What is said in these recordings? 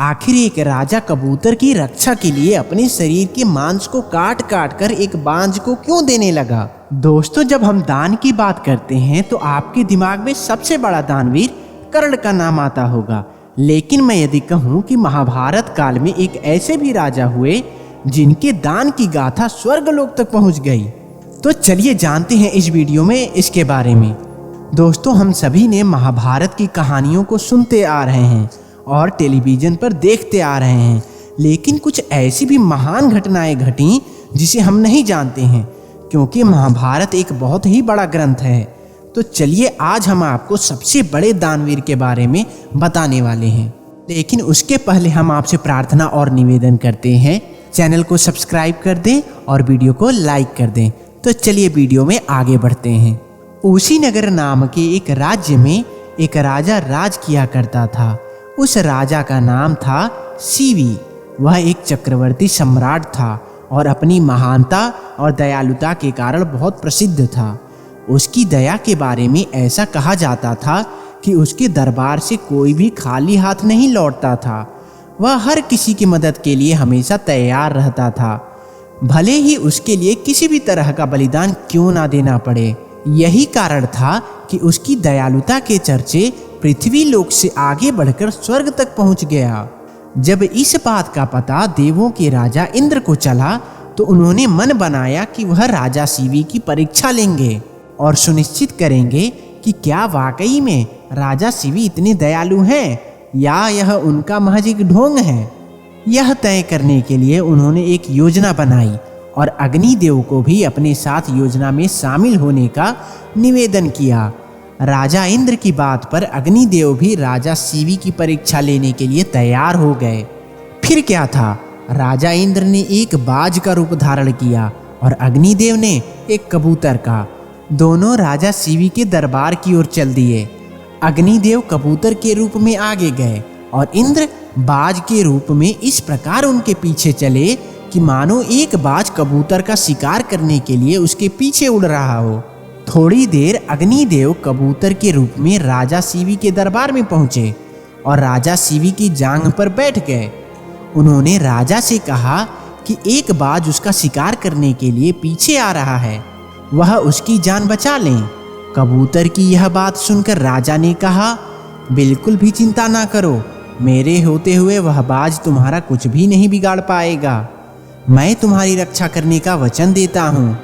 आखिर एक राजा कबूतर की रक्षा के लिए अपने शरीर के मांस को काट काट कर एक बांझ को क्यों देने लगा। दोस्तों, जब हम दान की बात करते हैं तो आपके दिमाग में सबसे बड़ा दानवीर कर्ण का नाम आता होगा। लेकिन मैं यदि कहूँ कि महाभारत काल में एक ऐसे भी राजा हुए जिनके दान की गाथा स्वर्गलोक तक पहुँच गई, तो चलिए जानते हैं इस वीडियो में इसके बारे में। दोस्तों, हम सभी ने महाभारत की कहानियों को सुनते आ रहे हैं और टेलीविज़न पर देखते आ रहे हैं, लेकिन कुछ ऐसी भी महान घटनाएं घटी जिसे हम नहीं जानते हैं, क्योंकि महाभारत एक बहुत ही बड़ा ग्रंथ है। तो चलिए आज हम आपको सबसे बड़े दानवीर के बारे में बताने वाले हैं। लेकिन उसके पहले हम आपसे प्रार्थना और निवेदन करते हैं, चैनल को सब्सक्राइब कर दें और वीडियो को लाइक कर दें। तो चलिए वीडियो में आगे बढ़ते हैं। कुशीनगर नाम के एक राज्य में एक राजा राज किया करता था। उस राजा का नाम था सीवी। वह एक चक्रवर्ती सम्राट था और अपनी महानता और दयालुता के कारण बहुत प्रसिद्ध था। उसकी दया के बारे में ऐसा कहा जाता था कि उसके दरबार से कोई भी खाली हाथ नहीं लौटता था। वह हर किसी की मदद के लिए हमेशा तैयार रहता था, भले ही उसके लिए किसी भी तरह का बलिदान क्यों ना देना पड़े। यही कारण था कि उसकी दयालुता के चर्चे पृथ्वी लोक से आगे बढ़कर स्वर्ग तक पहुंच गया। जब इस बात का पता देवों के राजा इंद्र को चला तो उन्होंने मन बनाया कि वह राजा सीवी की परीक्षा लेंगे और सुनिश्चित करेंगे कि क्या वाकई में राजा सीवी इतने दयालु हैं या यह उनका महज एक ढोंग है। यह तय करने के लिए उन्होंने एक योजना बनाई और अग्निदेव को भी अपने साथ योजना में शामिल होने का निवेदन किया। राजा इंद्र की बात पर अग्निदेव भी राजा सीवी की परीक्षा लेने के लिए तैयार हो गए। फिर क्या था, राजा इंद्र ने एक बाज का रूप धारण किया और अग्निदेव ने एक कबूतर का। दोनों राजा सीवी के दरबार की ओर चल दिए। अग्निदेव कबूतर के रूप में आगे गए और इंद्र बाज के रूप में इस प्रकार उनके पीछे चले कि मानो एक बाज कबूतर का शिकार करने के लिए उसके पीछे उड़ रहा हो। थोड़ी देर अग्निदेव कबूतर के रूप में राजा सीवी के दरबार में पहुंचे और राजा सीवी की जांघ पर बैठ गए। उन्होंने राजा से कहा कि एक बाज उसका शिकार करने के लिए पीछे आ रहा है, वह उसकी जान बचा लें। कबूतर की यह बात सुनकर राजा ने कहा, बिल्कुल भी चिंता ना करो, मेरे होते हुए वह बाज तुम्हारा कुछ भी नहीं बिगाड़ पाएगा। मैं तुम्हारी रक्षा करने का वचन देता हूँ।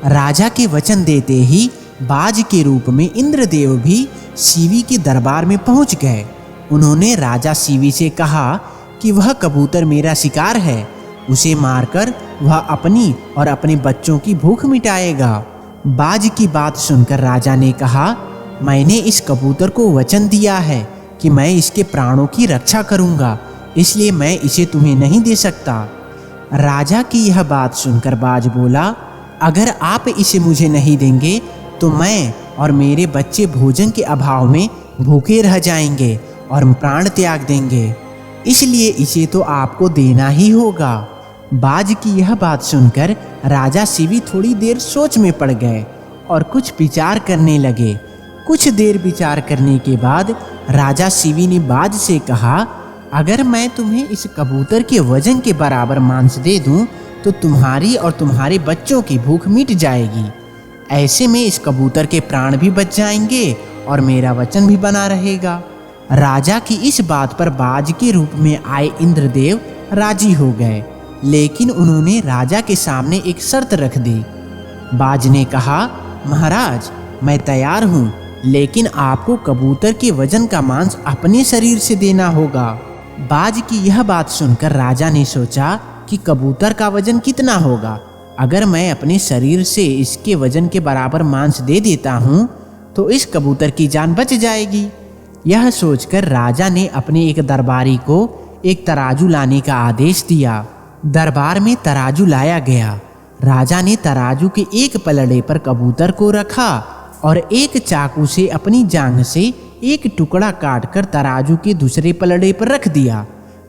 राजा के वचन देते ही बाज के रूप में इंद्रदेव भी सीवी के दरबार में पहुंच गए। उन्होंने राजा सीवी से कहा कि वह कबूतर मेरा शिकार है, उसे मारकर वह अपनी और अपने बच्चों की भूख मिटाएगा। बाज की बात सुनकर राजा ने कहा, मैंने इस कबूतर को वचन दिया है कि मैं इसके प्राणों की रक्षा करूंगा, इसलिए मैं इसे तुम्हें नहीं दे सकता। राजा की यह बात सुनकर बाज बोला, अगर आप इसे मुझे नहीं देंगे तो मैं और मेरे बच्चे भोजन के अभाव में भूखे रह जाएंगे और प्राण त्याग देंगे, इसलिए इसे तो आपको देना ही होगा। बाज की यह बात सुनकर राजा सीवी थोड़ी देर सोच में पड़ गए और कुछ विचार करने लगे। कुछ देर विचार करने के बाद राजा सीवी ने बाज से कहा, अगर मैं तुम्हें इस कबूतर के वजन के बराबर मांस दे दूं तो तुम्हारी और तुम्हारे बच्चों की भूख मिट जाएगी। ऐसे में इस कबूतर के प्राण भी बच जाएंगे और मेरा वचन भी बना रहेगा। राजा की इस बात पर बाज के रूप में आए इंद्रदेव राजी हो गए, लेकिन उन्होंने राजा के सामने एक शर्त रख दी। बाज ने कहा, महाराज मैं तैयार हूँ, लेकिन आपको कबूतर के वजन का मांस अपने शरीर से देना होगा। बाज की यह बात सुनकर राजा ने सोचा कि कबूतर का वजन कितना होगा। अगर मैं अपने शरीर से इसके वजन के बराबर मांस दे देता हूँ तो इस कबूतर की जान बच जाएगी। यह सोचकर राजा ने अपने एक दरबारी को एक तराजू लाने का आदेश दिया। दरबार में तराजू लाया गया। राजा ने तराजू के एक पलड़े पर कबूतर को रखा और एक चाकू से अपनी जांघ से एक टुकड़ा काटकर तराजू के दूसरे पलड़े पर रख दिया,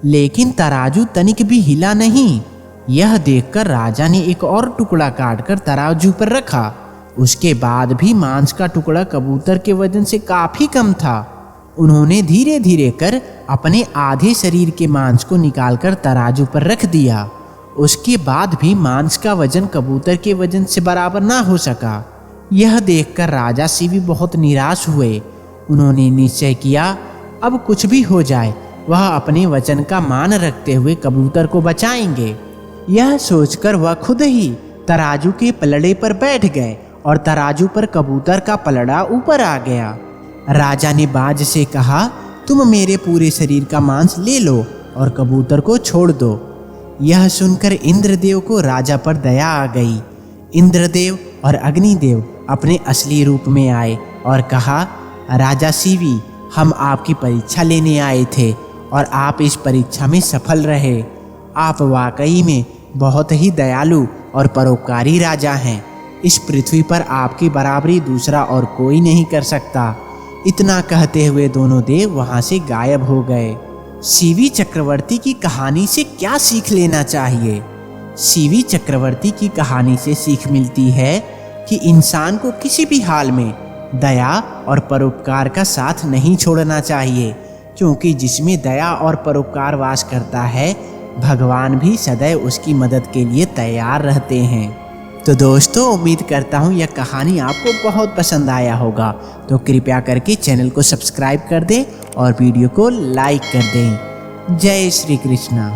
लेकिन तराजू तनिक भी हिला नहीं। यह देखकर राजा ने एक और टुकड़ा काटकर तराजू पर रखा। उसके बाद भी मांस का टुकड़ा कबूतर के वजन से काफी कम था। उन्होंने धीरे धीरे कर अपने आधे शरीर के मांस को निकालकर तराजू पर रख दिया। उसके बाद भी मांस का वजन कबूतर के वजन से बराबर ना हो सका। यह देखकर राजा शिवी बहुत निराश हुए। उन्होंने निश्चय किया, अब कुछ भी हो जाए वह अपने वचन का मान रखते हुए कबूतर को बचाएंगे। यह सोचकर वह खुद ही तराजू के पलड़े पर बैठ गए और तराजू पर कबूतर का पलड़ा ऊपर आ गया। राजा ने बाज से कहा, तुम मेरे पूरे शरीर का मांस ले लो और कबूतर को छोड़ दो। यह सुनकर इंद्रदेव को राजा पर दया आ गई। इंद्रदेव और अग्निदेव अपने असली रूप में आए और कहा, राजा शिवी, हम आपकी परीक्षा लेने आए थे और आप इस परीक्षा में सफल रहे। आप वाकई में बहुत ही दयालु और परोपकारी राजा हैं। इस पृथ्वी पर आपकी बराबरी दूसरा और कोई नहीं कर सकता। इतना कहते हुए दोनों देव वहां से गायब हो गए। शिवी चक्रवर्ती की कहानी से क्या सीख लेना चाहिए? शिवी चक्रवर्ती की कहानी से सीख मिलती है कि इंसान को किसी भी हाल में दया और परोपकार का साथ नहीं छोड़ना चाहिए, क्योंकि जिसमें दया और परोपकार वास करता है, भगवान भी सदैव उसकी मदद के लिए तैयार रहते हैं। तो दोस्तों, उम्मीद करता हूँ यह कहानी आपको बहुत पसंद आया होगा। तो कृपया करके चैनल को सब्सक्राइब कर दें और वीडियो को लाइक कर दें। जय श्री कृष्णा।